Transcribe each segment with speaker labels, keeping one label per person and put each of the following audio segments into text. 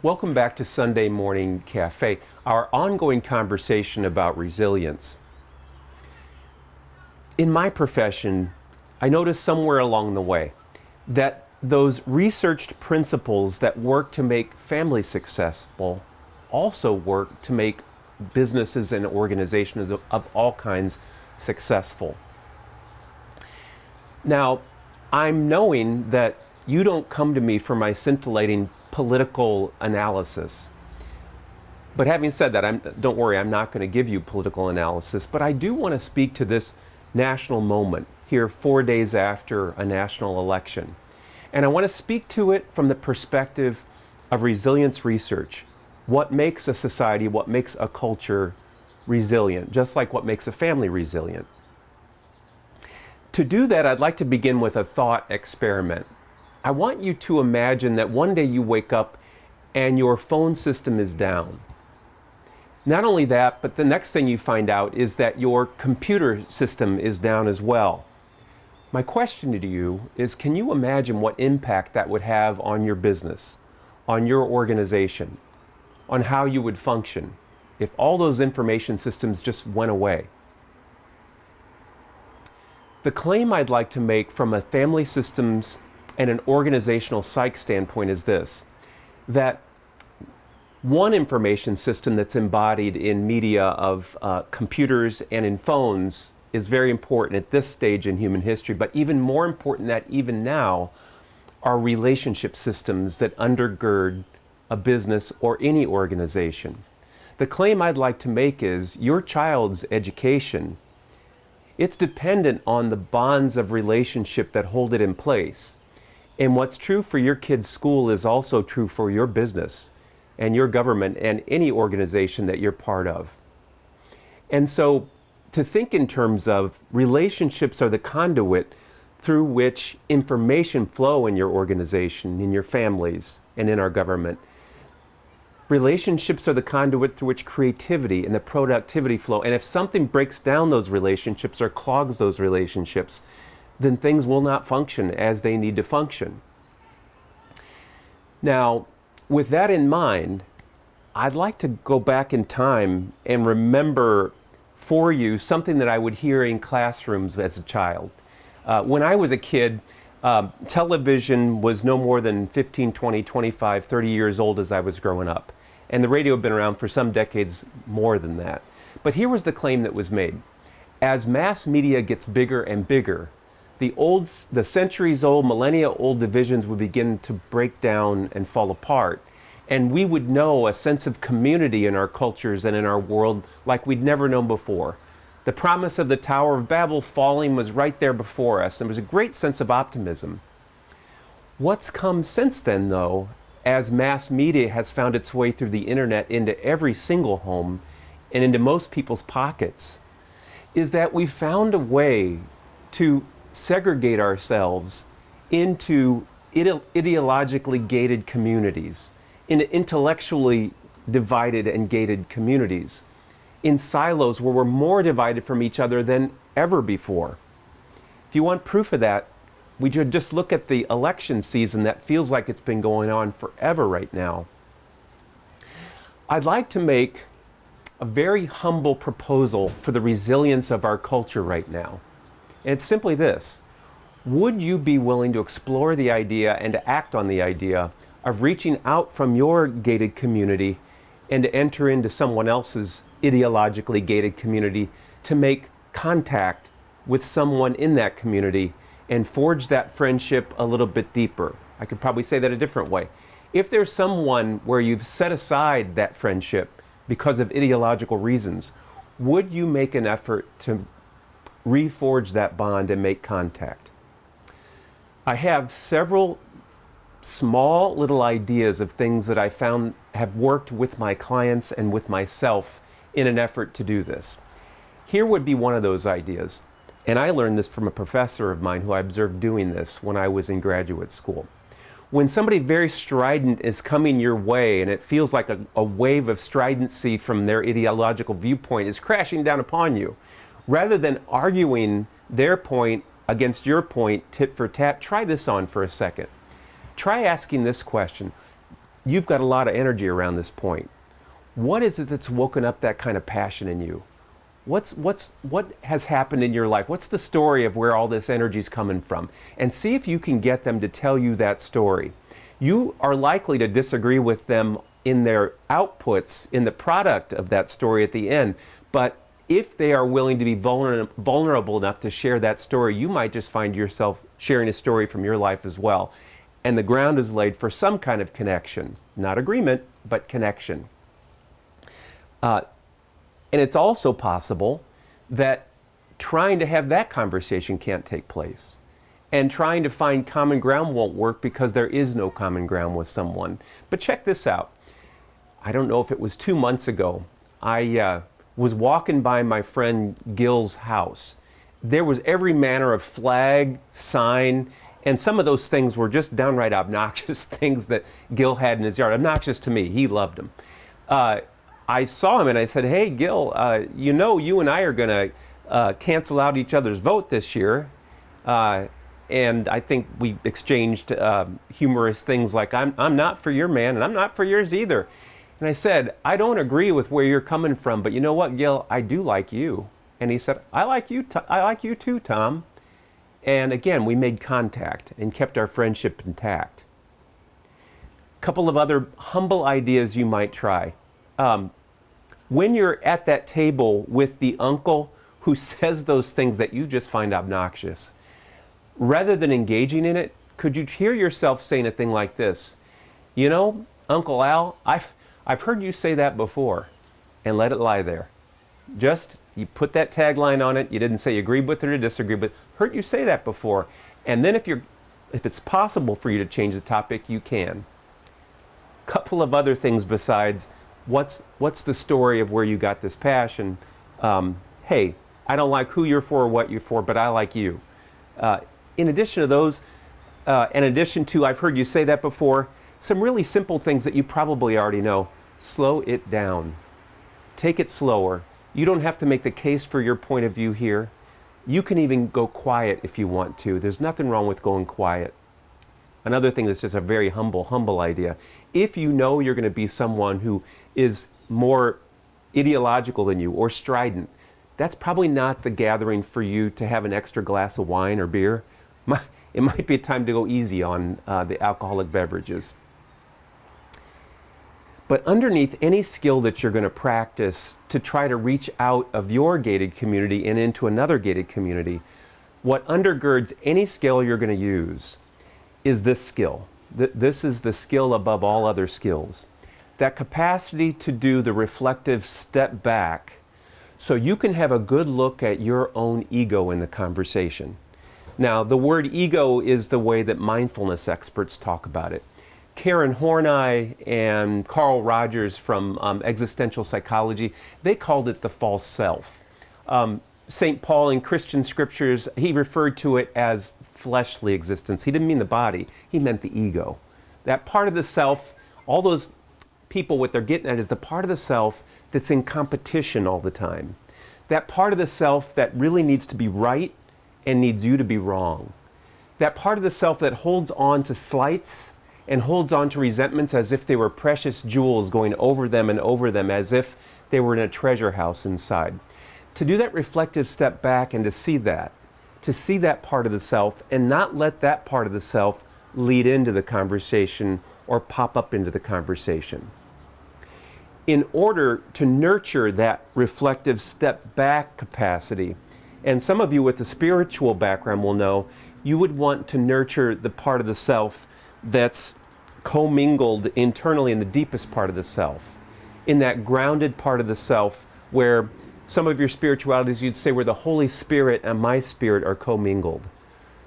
Speaker 1: Welcome back to Sunday Morning Cafe, our ongoing conversation about resilience. In my profession, I noticed somewhere along the way that those researched principles that work to make families successful also work to make businesses and organizations of all kinds successful. Now, I'm knowing that you don't come to me for my scintillating political analysis. But having said that, don't worry, I'm not going to give you political analysis, but I do want to speak to this national moment here 4 days after a national election. And I want to speak to it from the perspective of resilience research. What makes a society, what makes a culture resilient, just like what makes a family resilient. To do that, I'd like to begin with a thought experiment. I want you to imagine that one day you wake up and your phone system is down. Not only that, but the next thing you find out is that your computer system is down as well. My question to you is, can you imagine what impact that would have on your business, on your organization, on how you would function if all those information systems just went away? The claim I'd like to make from a family systems and an organizational psych standpoint is this, that one information system that's embodied in media of computers and in phones is very important at this stage in human history, but even more important that even now are relationship systems that undergird a business or any organization. The claim I'd like to make is your child's education, it's dependent on the bonds of relationship that hold it in place. And what's true for your kid's school is also true for your business and your government and any organization that you're part of. And so to think in terms of relationships are the conduit through which information flow in your organization, in your families, and in our government. Relationships are the conduit through which creativity and the productivity flow. And if something breaks down those relationships or clogs those relationships, then things will not function as they need to function. Now, with that in mind, I'd like to go back in time and remember for you something that I would hear in classrooms as a child. When I was a kid, television was no more than 15, 20, 25, 30 years old as I was growing up. And the radio had been around for some decades more than that. But here was the claim that was made. As mass media gets bigger and bigger, the centuries-old, millennia-old divisions would begin to break down and fall apart. And we would know a sense of community in our cultures and in our world like we'd never known before. The promise of the Tower of Babel falling was right there before us, and there was a great sense of optimism. What's come since then, though, as mass media has found its way through the internet into every single home and into most people's pockets, is that we've found a way to segregate ourselves into ideologically gated communities, into intellectually divided and gated communities, in silos where we're more divided from each other than ever before. If you want proof of that, we should just look at the election season that feels like it's been going on forever right now. I'd like to make a very humble proposal for the resilience of our culture right now. And it's simply this. Would you be willing to explore the idea and to act on the idea of reaching out from your gated community and to enter into someone else's ideologically gated community to make contact with someone in that community and forge that friendship a little bit deeper? I could probably say that a different way. If there's someone where you've set aside that friendship because of ideological reasons, would you make an effort to reforge that bond and make contact? I have several small little ideas of things that I found have worked with my clients and with myself in an effort to do this. Here would be one of those ideas, and I learned this from a professor of mine who I observed doing this when I was in graduate school. When somebody very strident is coming your way and it feels like a wave of stridency from their ideological viewpoint is crashing down upon you, rather than arguing their point against your point tit for tat, try this on for a second. Try asking this question. you've got a lot of energy around this point. What is it that's woken up that kind of passion in you? What has happened in your life? What's the story of where all this energy is coming from? And see if you can get them to tell you that story. You are likely to disagree with them in their outputs, in the product of that story at the end. But if they are willing to be vulnerable enough to share that story, you might just find yourself sharing a story from your life as well. And the ground is laid for some kind of connection. Not agreement, but connection. And it's also possible that trying to have that conversation can't take place. And trying to find common ground won't work because there is no common ground with someone. But check this out. I don't know if it was 2 months ago. I was walking by my friend Gil's house. There was every manner of flag, sign, and some of those things were just downright obnoxious things that Gil had in his yard. Obnoxious to me. He loved them. I saw him and I said, hey, Gil, you and I are going to cancel out each other's vote this year. And I think we exchanged humorous things like, I'm not for your man and I'm not for yours either. And I said, I don't agree with where you're coming from, but you know what, Gil, I do like you. And he said, I like you too, Tom. And again, we made contact and kept our friendship intact. A couple of other humble ideas you might try. When you're at that table with the uncle who says those things that you just find obnoxious, rather than engaging in it, could you hear yourself saying a thing like this? You know, Uncle Al, I've heard you say that before, and let it lie there. Just, you put that tagline on it, you didn't say you agreed with it or disagreed, but heard you say that before. And then if it's possible for you to change the topic, you can. Couple of other things besides, what's the story of where you got this passion? Hey, I don't like who you're for or what you're for, but I like you. In addition to those, in addition to, I've heard you say that before, some really simple things that you probably already know. Slow it down. Take it slower. You don't have to make the case for your point of view here. You can even go quiet if you want to. There's nothing wrong with going quiet. Another thing that's just a very humble idea. If you know you're going to be someone who is more ideological than you or strident, that's probably not the gathering for you to have an extra glass of wine or beer. It might be a time to go easy on the alcoholic beverages. But underneath any skill that you're going to practice to try to reach out of your gated community and into another gated community, what undergirds any skill you're going to use is this skill. This is the skill above all other skills. That capacity to do the reflective step back so you can have a good look at your own ego in the conversation. Now, the word ego is the way that mindfulness experts talk about it. Karen Horney and Carl Rogers from existential psychology, they called it the false self. St. Paul in Christian scriptures, he referred to it as fleshly existence. He didn't mean the body, he meant the ego. That part of the self, all those people, what they're getting at is the part of the self that's in competition all the time. That part of the self that really needs to be right and needs you to be wrong. That part of the self that holds on to slights and holds on to resentments as if they were precious jewels going over them and over them, as if they were in a treasure house inside. To do that reflective step back and to see that part of the self and not let that part of the self lead into the conversation or pop up into the conversation. In order to nurture that reflective step back capacity, and some of you with a spiritual background will know, you would want to nurture the part of the self that's commingled internally in the deepest part of the self, in that grounded part of the self where some of your spiritualities you'd say where the Holy Spirit and my spirit are commingled.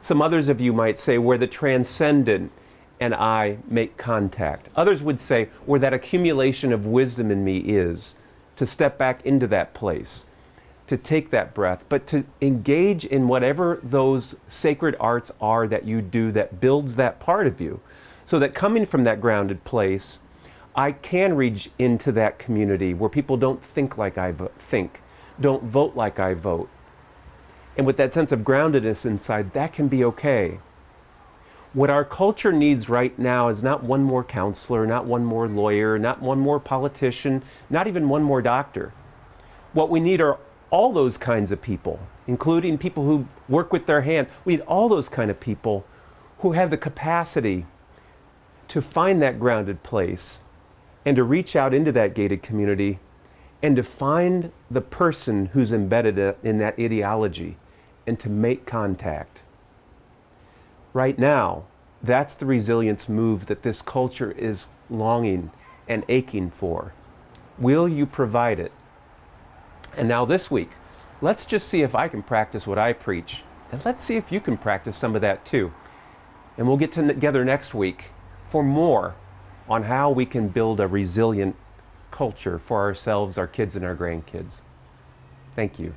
Speaker 1: Some others of you might say where the transcendent and I make contact. Others would say where that accumulation of wisdom in me is, to step back into that place, to take that breath, but to engage in whatever those sacred arts are that you do that builds that part of you. So that coming from that grounded place, I can reach into that community where people don't think like I think, don't vote like I vote. And with that sense of groundedness inside, that can be okay. What our culture needs right now is not one more counselor, not one more lawyer, not one more politician, not even one more doctor. What we need are all those kinds of people, including people who work with their hands. We need all those kind of people who have the capacity to find that grounded place and to reach out into that gated community and to find the person who's embedded in that ideology and to make contact. Right now, that's the resilience move that this culture is longing and aching for. Will you provide it? And now this week, let's just see if I can practice what I preach. And let's see if you can practice some of that too. And we'll get together next week for more on how we can build a resilient culture for ourselves, our kids, and our grandkids. Thank you.